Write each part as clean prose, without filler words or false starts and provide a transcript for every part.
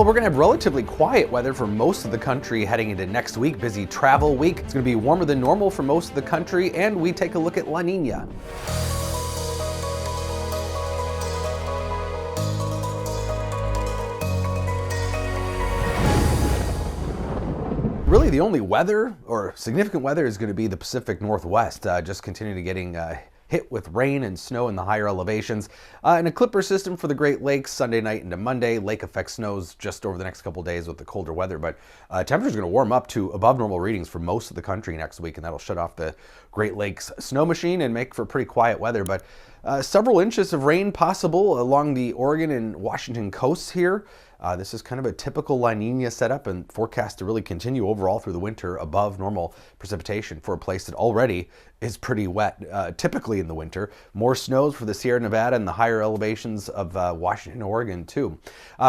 Well, we're going to have relatively quiet weather for most of the country heading into next week. Busy travel week. It's going to be warmer than normal for most of the country, and we take a look at La Niña. Really, the only weather or significant weather is going to be the Pacific Northwest, just continuing to getting hit with rain and snow in the higher elevations. And a clipper system for the Great Lakes Sunday night into Monday. Lake effect snows just over the next couple days with the colder weather, but temperatures are going to warm up to above normal readings for most of the country next week, and that'll shut off the Great Lakes snow machine and make for pretty quiet weather. But several inches of rain possible along the Oregon and Washington coasts here. This is kind of a typical La Niña setup and forecast to really continue overall through the winter above normal precipitation for a place that already is pretty wet, typically in the winter. More snows for the Sierra Nevada and the higher elevations of Washington and Oregon too.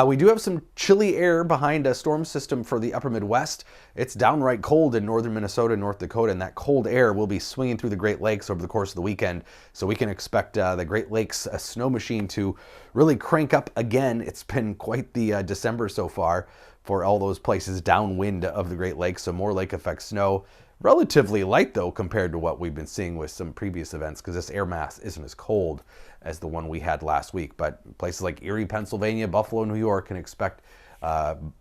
We do have some chilly air behind a storm system for the upper Midwest. It's downright cold in northern Minnesota and North Dakota, and that cold air will be swinging through the Great Lakes over the course of the weekend. So we can expect the Great Lakes snow machine to really crank up again. It's been quite the December so far for all those places downwind of the Great Lakes, so more lake effect snow. Relatively light though compared to what we've been seeing with some previous events, because this air mass isn't as cold as the one we had last week. But places like Erie, Pennsylvania, Buffalo, New York can expect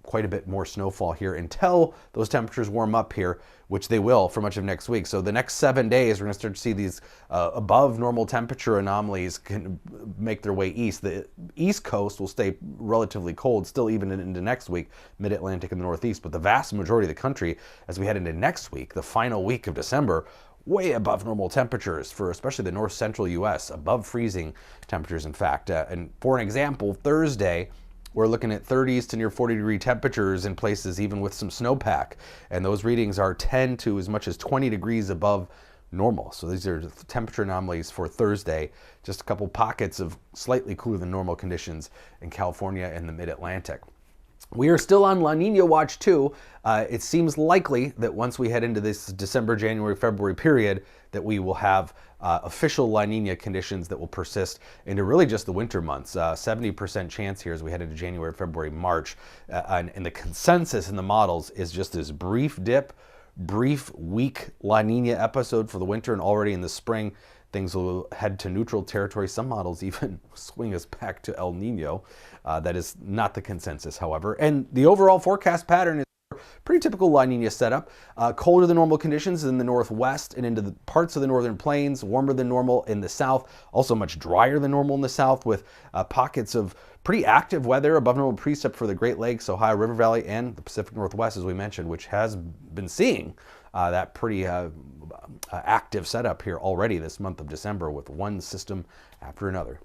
quite a bit more snowfall here until those temperatures warm up here, which they will for much of next week. So the next 7 days, we're going to start to see these above normal temperature anomalies can make their way east. The East Coast will stay relatively cold still even into next week, Mid-Atlantic and the Northeast, but the vast majority of the country, as we head into next week, the final week of December, way above normal temperatures for especially the north central U.S., above freezing temperatures, in fact. And for an example, Thursday, we're looking at 30s to near 40-degree temperatures in places even with some snowpack. And those readings are 10 to as much as 20 degrees above normal. So these are temperature anomalies for Thursday. Just a couple pockets of slightly cooler than normal conditions in California and the mid-Atlantic. We are still on La Niña watch too. It seems likely that once we head into this December, January, February period, that we will have official La Niña conditions that will persist into really just the winter months. 70% chance here as we head into January, February, March. And the consensus in the models is just this brief dip, brief weak La Niña episode for the winter, and already in the spring, things will head to neutral territory. Some models even swing us back to El Nino. That is not the consensus, however. And the overall forecast pattern is pretty typical La Niña setup. Colder than normal conditions in the northwest and into the parts of the northern plains, warmer than normal in the south, also much drier than normal in the south, with pockets of pretty active weather above normal precip for the Great Lakes, Ohio River Valley, and the Pacific Northwest, as we mentioned, which has been seeing that pretty active setup here already this month of December with one system after another.